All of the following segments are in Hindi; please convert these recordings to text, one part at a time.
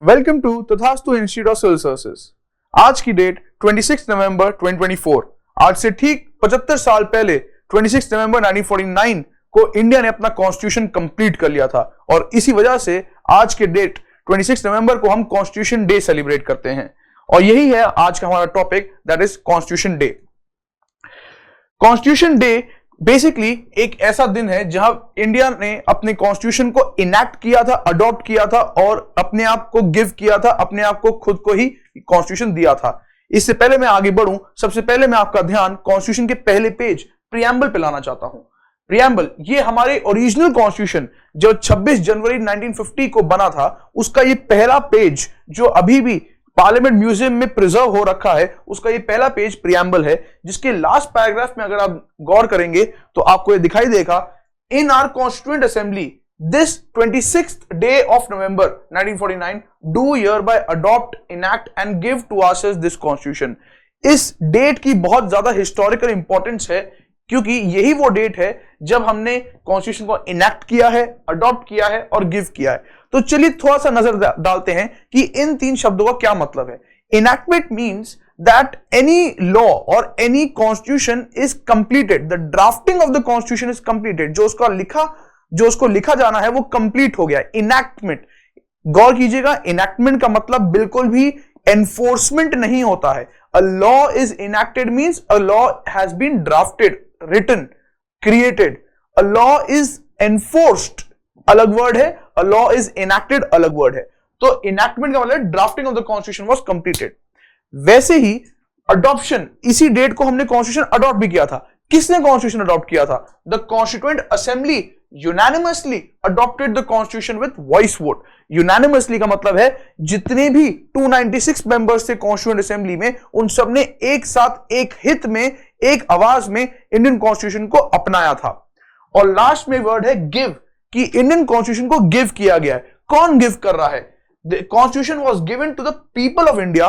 वेलकम टू तथास्तु इंस्टीट्यूट ऑफ सिविल सर्विसेज। आज की डेट 26 नवंबर 2024। आज से ठीक 75 साल पहले 26 नवंबर 1949 को इंडिया ने अपना कॉन्स्टिट्यूशन कंप्लीट कर लिया था और इसी वजह से आज के डेट 26 नवंबर को हम कॉन्स्टिट्यूशन डे सेलिब्रेट करते हैं। और यही है आज का हमारा topic, that is constitution day. Constitution day basically एक ऐसा दिन है जहां इंडिया ने अपने कॉन्स्टिट्यूशन को इनैक्ट किया था, अडॉप्ट किया था और अपने आप को गिव किया था, अपने आप को खुद को ही कॉन्स्टिट्यूशन दिया था। इससे पहले मैं आगे बढ़ूं, सबसे पहले मैं आपका ध्यान कॉन्स्टिट्यूशन के पहले पेज प्रियम्बल पे लाना चाहता हूं। प्रियम्बल ये हमारे ओरिजिनल कॉन्स्टिट्यूशन जो 26 जनवरी 1950 को बना था, उसका ये पहला पेज जो अभी भी पार्लियामेंट म्यूजियम में प्रिजर्व हो रखा है, उसका ये पहला पेज प्रियम्बल है, जिसके लास्ट पैराग्राफ में अगर आप गौर करेंगे तो आपको ये दिखाई देगा, in our constituent assembly this 26th day of November 1949 do hereby adopt, enact and give to ourselves this constitution. इस डेट की बहुत ज्यादा हिस्टोरिकल इंपॉर्टेंस है क्योंकि यही वो डेट है जब हमने कॉन्स्टिट्यूशन को इनैक्ट किया है, अडॉप्ट किया है और गिव किया है। तो चलिए थोड़ा सा नजर डालते हैं कि इन तीन शब्दों का क्या मतलब है। Enactment means that any law और any constitution is completed, the drafting of the constitution is completed, जो उसको लिखा जाना है वो कंप्लीट हो गया। इनैक्टमेंट, गौर कीजिएगा, इनैक्टमेंट का मतलब बिल्कुल भी एनफोर्समेंट नहीं होता है। A law is enacted means a law has been drafted, written, created. A law is enforced, अलग वर्ड है, a law is enacted अलग वर्ड है। तो enactment का मतलब drafting of the constitution was completed। वैसे ही adoption, इसी डेट को हमने constitution adopt भी किया था। किसने constitution adopt किया था? The constituent assembly unanimously adopted the constitution with voice vote। unanimously का मतलब है जितने भी 296 मेंबर्स थे constituent assembly में, उन सब ने एक साथ, एक हित में, एक आवाज में इंडियन कॉन्स्टिट्यूशन को अपनाया था। और लास्ट में वर्ड है गिव, कि इंडियन कॉन्स्टिट्यूशन को गिव किया गया है। कौन गिव कर रहा है? The constitution was given to the people of India,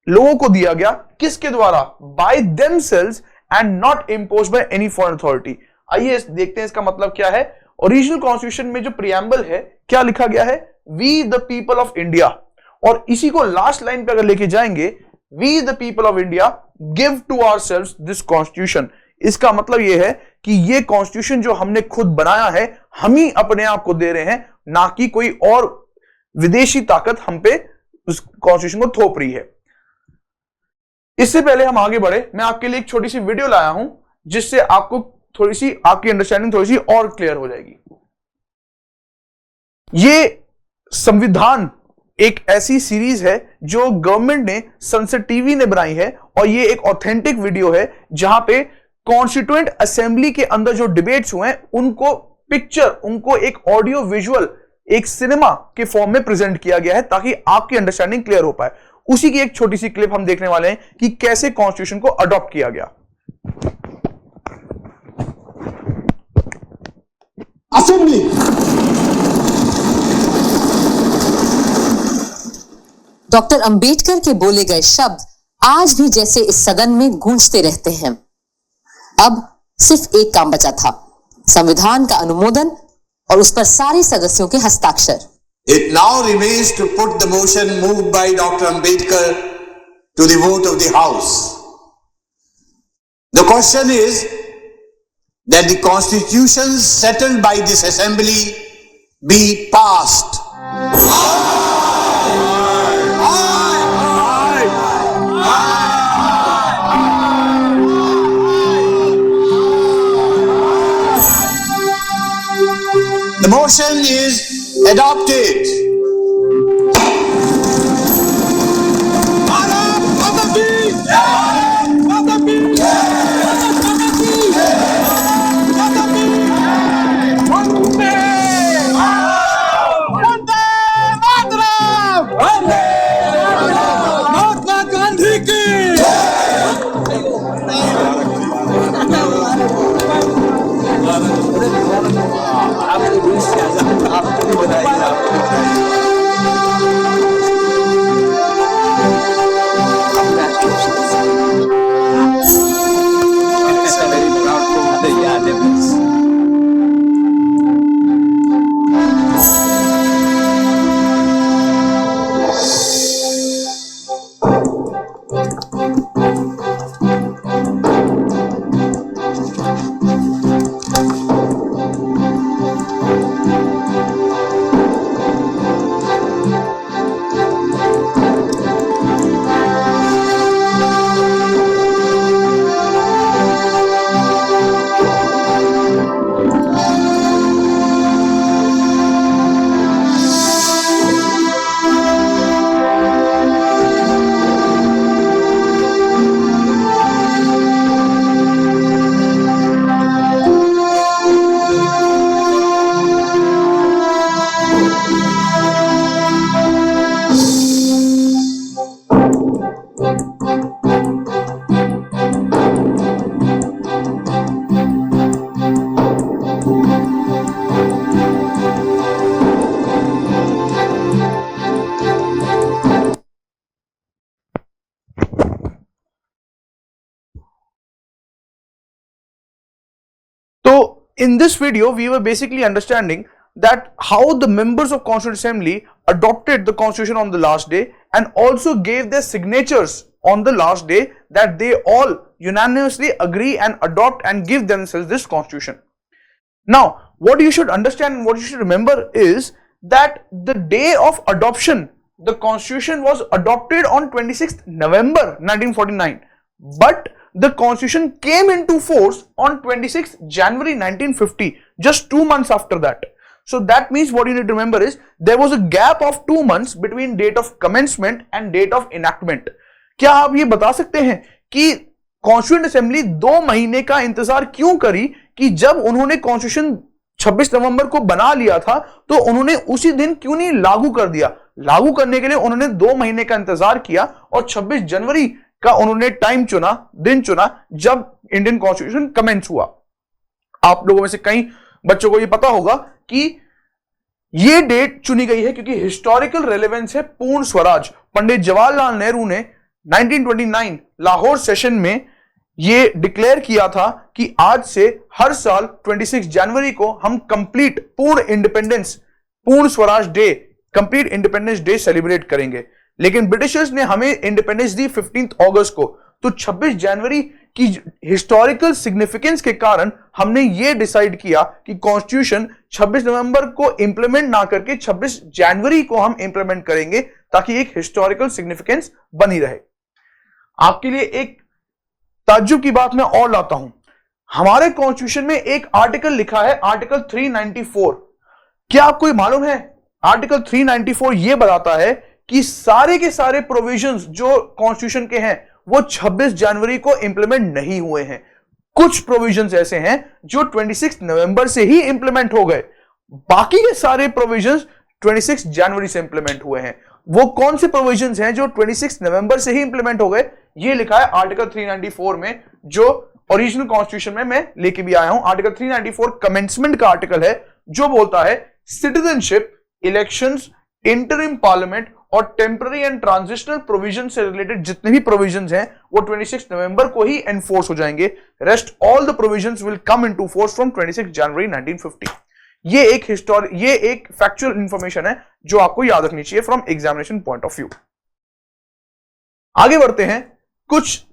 लोगों को दिया गया। किसके द्वारा? By themselves and not imposed by any foreign authority. आइए देखते हैं इसका मतलब क्या है। ओरिजिनल कॉन्स्टिट्यूशन में जो प्रियम्बल है, क्या लिखा गया है? We the people of India. और इसी को लास्ट लाइन पे अगर लेके जाएंगे, we the people of India give to ourselves this constitution. इसका मतलब यह है कि ये कॉन्स्टिट्यूशन जो हमने खुद बनाया है, हम ही अपने आप को दे रहे हैं, ना कि कोई और विदेशी ताकत हम पे उस कॉन्स्टिट्यूशन को थोप रही है। इससे पहले हम आगे बढ़े, मैं आपके लिए एक छोटी सी वीडियो लाया हूं जिससे आपको थोड़ी सी, आपकी अंडरस्टैंडिंग थोड़ी सी और क्लियर हो जाएगी। ये संविधान एक ऐसी सीरीज है जो गवर्नमेंट ने, संसद टीवी ने बनाई है, और ये एक ऑथेंटिक वीडियो है जहां पे कॉन्स्टिट्यूएंट असेंबली के अंदर जो डिबेट्स हुए हैं उनको पिक्चर, उनको एक ऑडियो विजुअल, एक सिनेमा के फॉर्म में प्रेजेंट किया गया है ताकि आपकी अंडरस्टैंडिंग क्लियर हो पाए। उसी की एक छोटी सी क्लिप हम देखने वाले हैं कि कैसे कॉन्स्टिट्यूशन को अडॉप्ट किया गया। असेंबली डॉक्टर अंबेडकर के बोले गए शब्द आज भी जैसे इस सदन में गूंजते रहते हैं। अब सिर्फ एक काम बचा था, संविधान का अनुमोदन और उस पर सारे सदस्यों के हस्ताक्षर। It now remains to put the motion moved by Dr. Ambedkar to the vote of the House. The question is that the constitutions settled by this assembly be passed. The motion is adopted. in this video, we were basically understanding that how the members of Constituent Assembly adopted the Constitution on the last day and also gave their signatures on the last day, that they all unanimously agree and adopt and give themselves this Constitution. Now, what you should understand and what you should remember is that the day of adoption, the Constitution was adopted on 26th November 1949, but the Constitution came into force on 26th January 1950, just 2 months after that. So that means what you need to remember is there was a gap of 2 months between date of commencement and date of enactment. क्या आप ये बता सकते हैं कि कॉन्स्टिट्यूएंट असेंबली 2 महीने का इंतजार क्यों करी, कि जब उन्होंने कॉन्स्टिट्यूशन 26 नवंबर को बना लिया था तो उन्होंने उसी दिन क्यों नहीं लागू कर दिया? लागू करने के लिए उन्होंने 2 महीने का इंतजार किया और 26 जनवरी का उन्होंने टाइम चुना, दिन चुना, जब इंडियन कॉन्स्टिट्यूशन कमेंस हुआ. आप लोगों में से कई बच्चों को यह पता होगा कि यह डेट चुनी गई है क्योंकि हिस्टोरिकल रेलेवेंस है पूर्ण स्वराज. पंडित जवाहरलाल नेहरू ने 1929 लाहौर सेशन में यह डिक्लेयर किया था कि आज से हर साल 26 जनवरी को हम कंप्लीट पूर्ण इंडिपेंडेंस, पूर्ण Swaraj day, complete independence day celebrate करेंगे. लेकिन ब्रिटिशर्स ने हमें इंडिपेंडेंस दी 15 अगस्त को, तो 26 जनवरी की हिस्टोरिकल सिग्निफिकेंस के कारण हमने यह डिसाइड किया कि कॉन्स्टिट्यूशन 26 नवंबर को इंप्लीमेंट ना करके 26 जनवरी को हम इंप्लीमेंट करेंगे ताकि एक हिस्टोरिकल सिग्निफिकेंस बनी रहे. आपके लिए एक ताज्जुब की बात मैं और लाता हूं. हमारे कॉन्स्टिट्यूशन में एक आर्टिकल लिखा है, आर्टिकल 394. क्या आपको ये मालूम है? आर्टिकल 394 यह बताता है कि सारे के सारे प्रोविजंस जो कॉन्स्टिट्यूशन के हैं वो 26 जनवरी को इंप्लीमेंट नहीं हुए हैं. कुछ प्रोविजंस ऐसे हैं जो 26 नवंबर से ही इंप्लीमेंट हो गए, बाकी के सारे प्रोविजंस 26 जनवरी से इंप्लीमेंट हुए हैं. वो कौन से प्रोविजंस हैं जो 26 नवंबर से ही इंप्लीमेंट हो गए? ये लिखा है आर्टिकल 394 में, जो ओरिजिनल कॉन्स्टिट्यूशन में मैं लेके भी आया हूं. आर्टिकल 394 कमेंसमेंट का आर्टिकल है जो बोलता है सिटीजनशिप, इलेक्शंस, इंटरिम पार्लियामेंट और टेम्पररी एंड ट्रांजिशनल प्रोविजन से रिलेटेड जितने भी प्रोविजंस हैं वो 26 नवंबर को ही एनफोर्स हो जाएंगे. Rest all the provisions will come into force from 26 जनवरी 1950. ये एक फैक्चुअल इंफॉर्मेशन है जो आपको याद रखनी चाहिए from examination point of view. आगे बढ़ते हैं. कुछ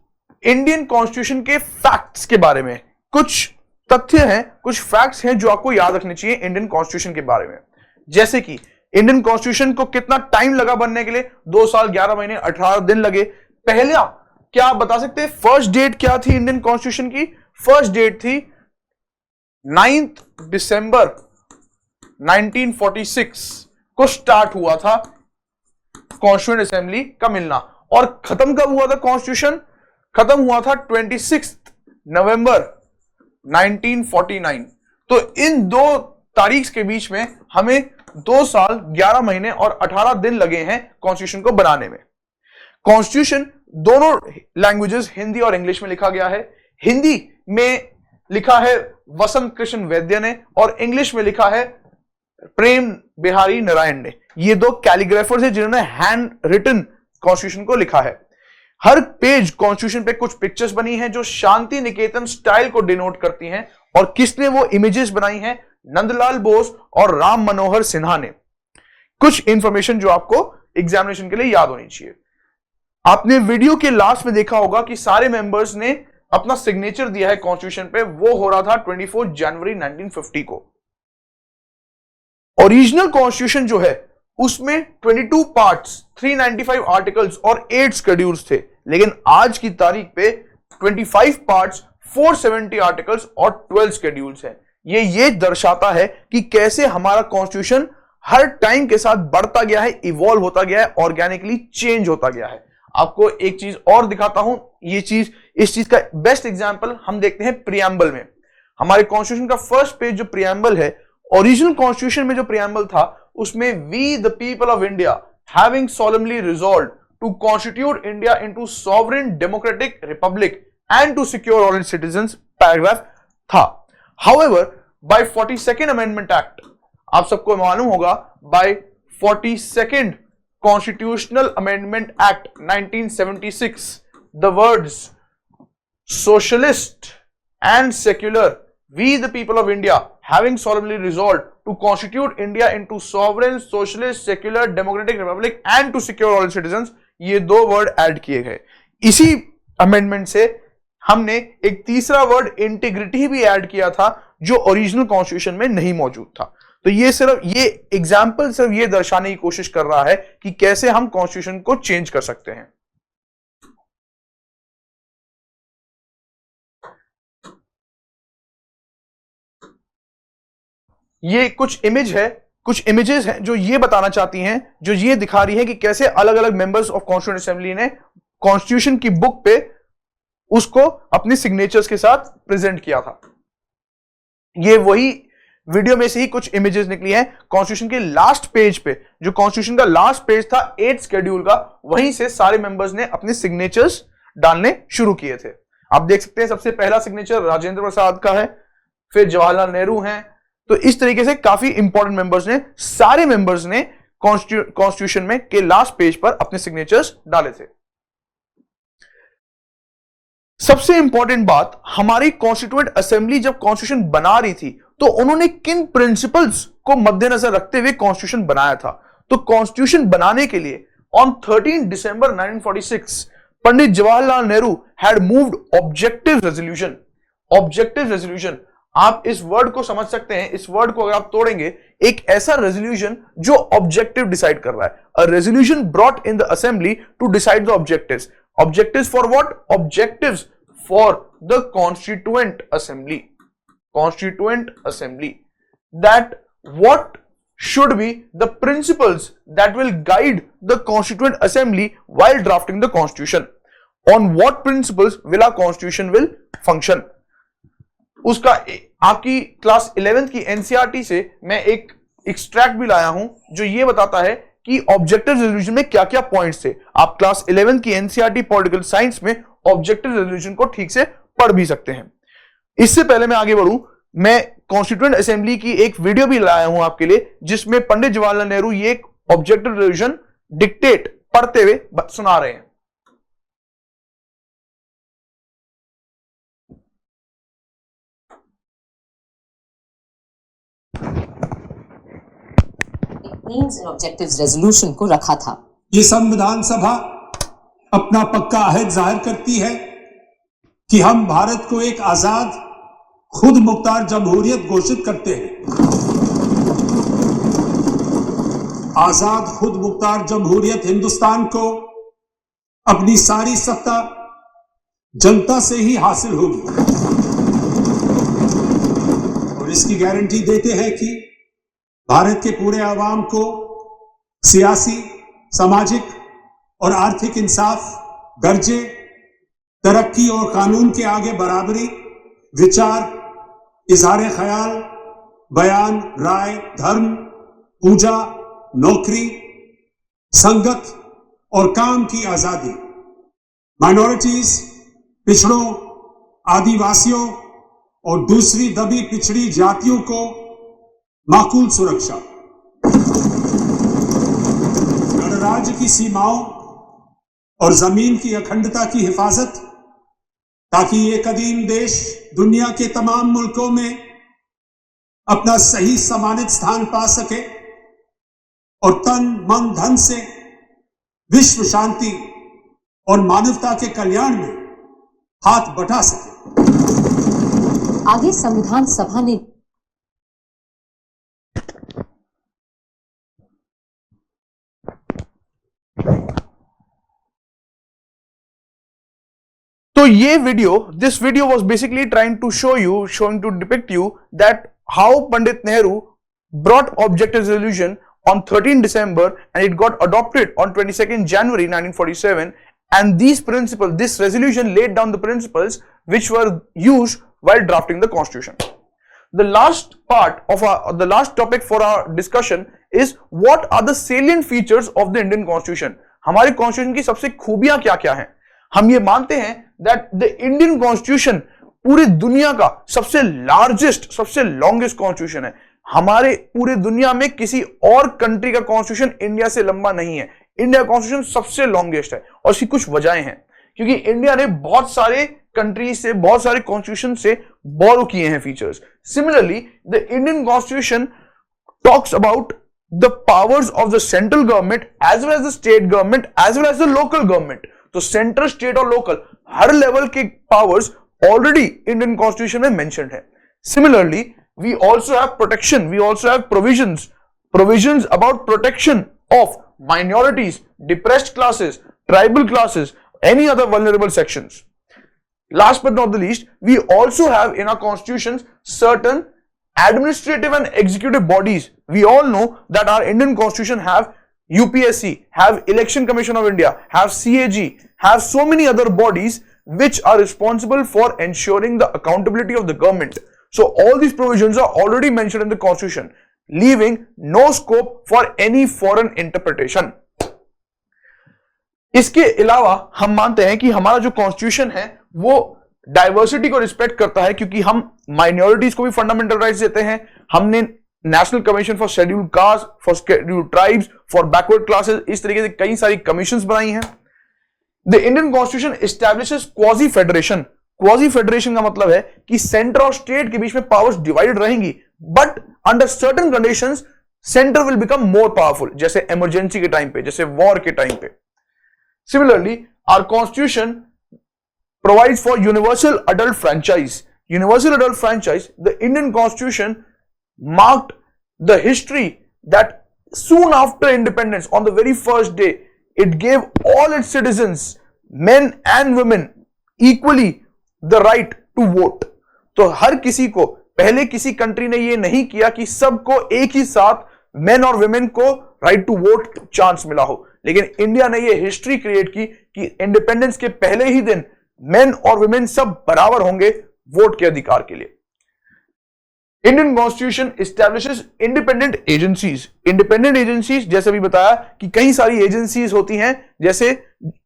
इंडियन कॉन्स्टिट्यूशन के फैक्ट्स के बारे में, कुछ तथ्य हैं, कुछ फैक्ट्स हैं जो आपको याद रखने चाहिए इंडियन कॉन्स्टिट्यूशन के बारे में. जैसे कि इंडियन कॉन्स्टिट्यूशन को कितना टाइम लगा बनने के लिए? 2 साल 11 महीने 18 दिन लगे. पहला, क्या आप बता सकते हैं फर्स्ट डेट क्या थी इंडियन कॉन्स्टिट्यूशन की? फर्स्ट डेट थी 9 दिसंबर 1946 को स्टार्ट हुआ था कॉन्स्टिट्यूएंट असेंबली का मिलना. और खत्म कब हुआ था कॉन्स्टिट्यूशन? खत्म हुआ था 26 नवंबर 1949. तो इन 2 तारीख के बीच में हमें 2 साल 11 महीने और 18 दिन लगे हैं कॉन्स्टिट्यूशन को बनाने में. कॉन्स्टिट्यूशन दोनों लैंग्वेजेस हिंदी और इंग्लिश में लिखा गया है. हिंदी में लिखा है वसंत कृष्ण वैद्य ने और इंग्लिश में लिखा है प्रेम बिहारी नारायण ने. ये 2 कैलीग्राफर्स हैं जिन्होंने हैंड रिटन कॉन्स्टिट्यूशन को लिखा है. हर पेज कॉन्स्टिट्यूशन पे कुछ पिक्चर्स बनी हैं जो शांति निकेतन स्टाइल को डिनोट करती हैं. और किसने वो इमेजेस बनाई हैं? नंदलाल बोस और राम मनोहर सिन्हा ने. कुछ इंफॉर्मेशन जो आपको एग्जामिनेशन के लिए याद होनी चाहिए. आपने वीडियो के लास्ट में देखा होगा कि सारे मेंबर्स ने अपना सिग्नेचर दिया है कॉन्स्टिट्यूशन पे. वो हो रहा था 24 जनवरी 1950 को. ओरिजिनल कॉन्स्टिट्यूशन जो है उसमें 22 पार्ट्स, 395 आर्टिकल्स और 8 शेड्यूल्स थे. लेकिन आज की तारीख पे 25 पार्ट्स, 470 आर्टिकल्स और 12 शेड्यूल्स हैं. ये दर्शाता है कि कैसे हमारा कॉन्स्टिट्यूशन हर टाइम के साथ बढ़ता गया है, इवॉल्व होता गया है, ऑर्गेनिकली चेंज होता गया है. आपको एक चीज और दिखाता हूं. इस चीज का बेस्ट एग्जांपल हम देखते हैं प्रियम्बल में. हमारे कॉन्स्टिट्यूशन का फर्स्ट पेज जो प्रियम्बल है, ओरिजिनल कॉन्स्टिट्यूशन में जो प्रियम्बल था उसमें we the people of India having solemnly resolved to constitute India into sovereign democratic republic and to secure all its citizens paragraph था. However, by 42nd Amendment Act, आप सबको मालूम होगा, by 42nd Constitutional Amendment Act 1976, the words socialist and secular we the people of India having solemnly resolved to constitute India into sovereign socialist secular democratic republic and to secure all citizens, ये दो वर्ड ऐड किए गए। इसी अमेंडमेंट से हमने एक तीसरा वर्ड इंटीग्रिटी भी ऐड किया था जो ओरिजिनल कॉन्स्टिट्यूशन में नहीं मौजूद था। तो ये एग्जाम्पल सिर्फ ये दर्शाने की कोशिश कर रहा है कि कैसे हम कॉन्स्टिट्यूशन को चेंज कर सकते हैं। ये कुछ इमेजेस हैं जो ये बताना चाहती हैं, जो ये दिखा रही है कि कैसे अलग अलग मेंबर्स ऑफ कॉन्स्टिट्यूएंट असेंबली ने कॉन्स्टिट्यूशन की बुक पे उसको अपने सिग्नेचर्स के साथ प्रेजेंट किया था। ये वही वीडियो में से ही कुछ इमेजेस निकली हैं। कॉन्स्टिट्यूशन के लास्ट पेज पे, जो कॉन्स्टिट्यूशन का लास्ट पेज था 8th शेड्यूल का, वहीं से सारे मेंबर्स ने अपने सिग्नेचर्स डालने शुरू किए थे। आप देख सकते हैं सबसे पहला सिग्नेचर राजेंद्र प्रसाद का है, फिर जवाहरलाल नेहरू हैं। तो इस तरीके से काफी इंपॉर्टेंट मेंबर्स ने, सारे मेंबर्स ने कॉन्स्टिट्यूशन में के लास्ट पेज पर अपने सिग्नेचर्स डाले थे। सबसे इंपॉर्टेंट बात, हमारी कॉन्स्टिट्यूएंट असेंबली जब कॉन्स्टिट्यूशन बना रही थी तो उन्होंने किन प्रिंसिपल्स को मद्देनजर रखते हुए कॉन्स्टिट्यूशन बनाया था। तो कॉन्स्टिट्यूशन बनाने के लिए on 13 December 1946 Pandit Jawaharlal Nehru had moved objective resolution. Objective resolution, आप इस वर्ड को समझ सकते हैं, इस वर्ड को अगर आप तोड़ेंगे, एक ऐसा रेजोल्यूशन जो ऑब्जेक्टिव डिसाइड कर रहा है। A resolution brought in the assembly to decide the objectives. Objectives for what? Objectives for the Constituent Assembly. Constituent Assembly. That what should be the principles that will guide the Constituent Assembly while drafting the Constitution. On what principles will our Constitution will function? उसका आपकी क्लास 11th की NCERT से मैं एक एक्सट्रैक्ट भी लाया हूं जो ये बताता है कि ऑब्जेक्टिव रेजोल्यूशन में क्या क्या पॉइंट्स थे। आप क्लास 11 की एनसीईआरटी पॉलिटिकल साइंस में ऑब्जेक्टिव रेजोल्यूशन को ठीक से पढ़ भी सकते हैं। इससे पहले मैं आगे बढ़ूं, मैं कॉन्स्टिट्यूएंट असेंबली की एक वीडियो भी लाया हूं आपके लिए, जिसमें पंडित जवाहरलाल नेहरू ये एक ऑब्जेक्टिव रेजोल्यूशन डिक्टेट पढ़ते हुए सुना रहे हैं। एम्स एंड ऑब्जेक्टिव्स रेजोल्यूशन को रखा था। ये संविधान सभा अपना पक्का अहद जाहिर करती है कि हम भारत को एक आजाद खुद मुख्तार जमहूरियत घोषित करते हैं। आजाद खुद मुख्तार जमहूरियत हिंदुस्तान को अपनी सारी सत्ता जनता से ही हासिल होगी और इसकी गारंटी देते हैं कि भारत के पूरे आवाम को सियासी, सामाजिक और आर्थिक इंसाफ, दर्जे, तरक्की और कानून के आगे बराबरी, विचार, इजहार ख्याल, बयान, राय, धर्म, पूजा, नौकरी, संगत और काम की आजादी, माइनॉरिटीज, पिछड़ों, आदिवासियों और दूसरी दबी पिछड़ी जातियों को माकूल सुरक्षा, गणराज्य की सीमाओं और जमीन की अखंडता की हिफाजत, ताकि ये कदीम देश दुनिया के तमाम मुल्कों में अपना सही सम्मानित स्थान पा सके और तन मन धन से विश्व शांति और मानवता के कल्याण में हाथ बटा सके। आगे संविधान सभा ने तो ये video, this video was basically trying to showing to depict you that how Pandit Nehru brought objective resolution on 13 December and it got adopted on 22nd January 1947, and these principles, this resolution laid down the principles which were used while drafting the constitution. The last part of the last topic for our discussion is what are the salient features of the Indian constitution. हमारे constitution की सबसे खूबियां क्या क्या हैं। हम ये मानते हैं that the Indian constitution पूरी दुनिया का सबसे लार्जेस्ट, सबसे लॉन्गेस्ट कॉन्स्टिट्यूशन है। हमारे पूरे दुनिया में किसी और कंट्री का कॉन्स्टिट्यूशन इंडिया से लंबा नहीं है। इंडिया कॉन्स्टिट्यूशन सबसे लॉन्गेस्ट है और इसकी कुछ वजहें हैं, क्योंकि इंडिया ने बहुत सारे कंट्रीज से, बहुत सारे कॉन्स्टिट्यूशन से बोरो किए हैं features. Similarly the Indian constitution talks about the powers of the central government as well as the state government as well as the local government. तो सेंट्रल, स्टेट और लोकल हर लेवल के पावर्स ऑलरेडी इंडियन कॉन्स्टिट्यूशन में मेंशन्ड है। Similarly we also have protection, we also have provisions about protection of minorities, depressed classes, tribal classes, any other vulnerable sections. Last but not the least, we also have in our constitutions certain administrative and executive bodies. We all know that our Indian constitution have UPSC, have Election Commission of India, have CAG, have so many other bodies which are responsible for ensuring the accountability of the government. So all these provisions are already mentioned in the constitution, leaving no scope for any foreign interpretation. इसके अलावा हम मानते हैं कि हमारा जो कॉन्स्टिट्यूशन है वो डाइवर्सिटी को रिस्पेक्ट करता है, क्योंकि हम माइनॉरिटीज को भी फंडामेंटल राइट्स देते हैं। हमने national commission for scheduled caste, for scheduled tribes, for backward classes, इस तरीके से कई सारी कमीशंस बनाई हैं। The Indian constitution establishes quasi federation. Quasi federation का मतलब है कि सेंटर और स्टेट के बीच में पावर्स डिवाइडेड रहेंगी, but under certain conditions centre will become more powerful, जैसे इमरजेंसी के टाइम पे, जैसे वॉर के टाइम पे। Similarly our constitution provides for universal adult franchise. Universal adult franchise, the Indian constitution marked the history that soon after independence, on the very first day, it gave all its citizens, men and women, equally the right to vote. तो हर किसी को, पहले किसी कंट्री ने ये नहीं किया कि सबको एक ही साथ मेन और वुमेन को राइट टू वोट चांस मिला हो, लेकिन इंडिया ने ये हिस्ट्री क्रिएट की कि इंडिपेंडेंस के पहले ही दिन मेन और वुमेन सब बराबर होंगे वोट के अधिकार के लिए। Indian constitution establishes independent agencies. Independent agencies जैसे भी बताया कि कई सारी एजेंसीज होती हैं, जैसे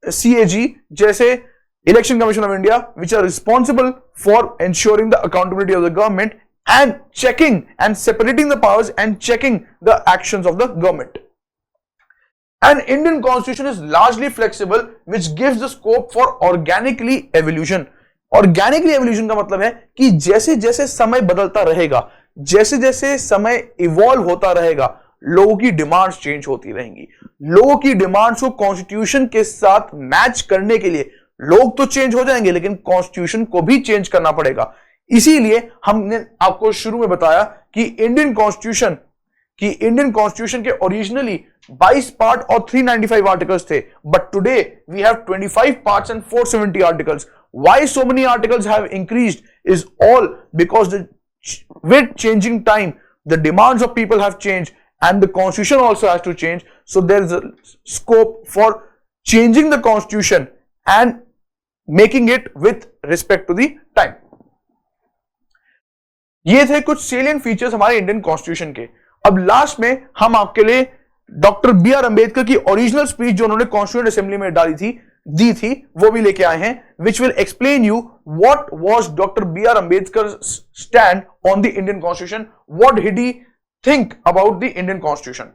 CAG, जैसे election commission of India, which are responsible for ensuring the accountability of the government and checking and separating the powers and checking the actions of the government. And Indian constitution is largely flexible, which gives the scope for organically evolution. Organically evolution का मतलब है कि जैसे जैसे समय बदलता रहेगा, जैसे जैसे समय इवॉल्व होता रहेगा, लोगों की डिमांड्स चेंज होती रहेंगी। लोगों की डिमांड्स को कॉन्स्टिट्यूशन के साथ मैच करने के लिए लोग तो चेंज हो जाएंगे, लेकिन कॉन्स्टिट्यूशन को भी चेंज करना पड़ेगा। इसीलिए हमने आपको शुरू में बताया कि इंडियन कॉन्स्टिट्यूशन के ओरिजिनली 22 पार्ट और 395 आर्टिकल्स थे, but today we have 25 parts and 470 articles. Why so many articles have increased is all because with changing time, the demands of people have changed and the constitution also has to change. So there is a scope for changing the constitution and making it with respect to the time. ये थे कुछ salient features हमारे इंडियन कॉन्स्टिट्यूशन के। अब लास्ट में हम आपके लिए डॉक्टर B.R. अम्बेडकर की ओरिजिनल स्पीच जो उन्होंने कॉन्स्टिट्यूएंट असेंबली में दी थी वो भी लेके आए हैं, which will explain you what was Dr. B.R. Ambedkar's stand on the Indian Constitution, what did he think about the Indian Constitution.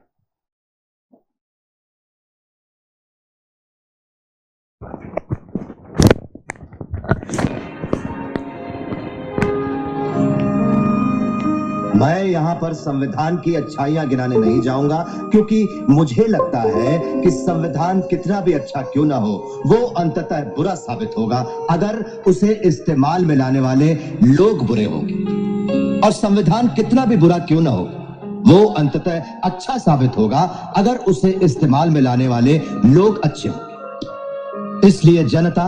मैं यहाँ पर संविधान की अच्छाइयां गिनाने नहीं जाऊंगा, क्योंकि मुझे लगता है कि संविधान कितना भी अच्छा क्यों ना हो, वो अंततः बुरा साबित होगा अगर उसे इस्तेमाल में लाने वाले लोग बुरे होंगे, और संविधान कितना भी बुरा क्यों ना हो, वो अंततः अच्छा साबित होगा अगर उसे इस्तेमाल में लाने वाले लोग अच्छे होंगे। इसलिए जनता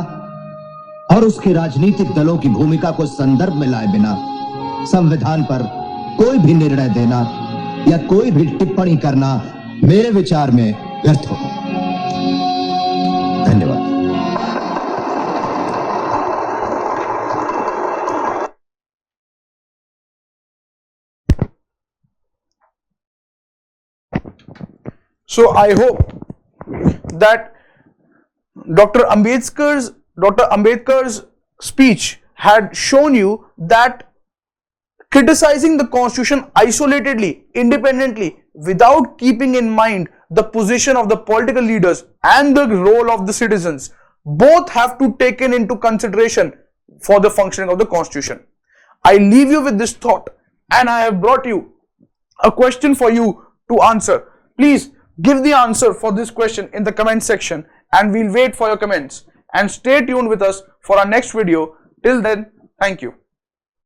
और उसके राजनीतिक दलों की भूमिका को संदर्भ में लाए बिना संविधान पर कोई भी निर्णय देना या कोई भी टिप्पणी करना मेरे विचार में व्यर्थ होगा। धन्यवाद। So I hope that Dr. Ambedkar's speech had shown you that criticizing the constitution isolatedly, independently, without keeping in mind the position of the political leaders and the role of the citizens, both have to taken into consideration for the functioning of the constitution. I leave you with this thought, and I have brought you a question for you to answer. Please give the answer for this question in the comment section, and we'll wait for your comments. And stay tuned with us for our next video. Till then, thank you.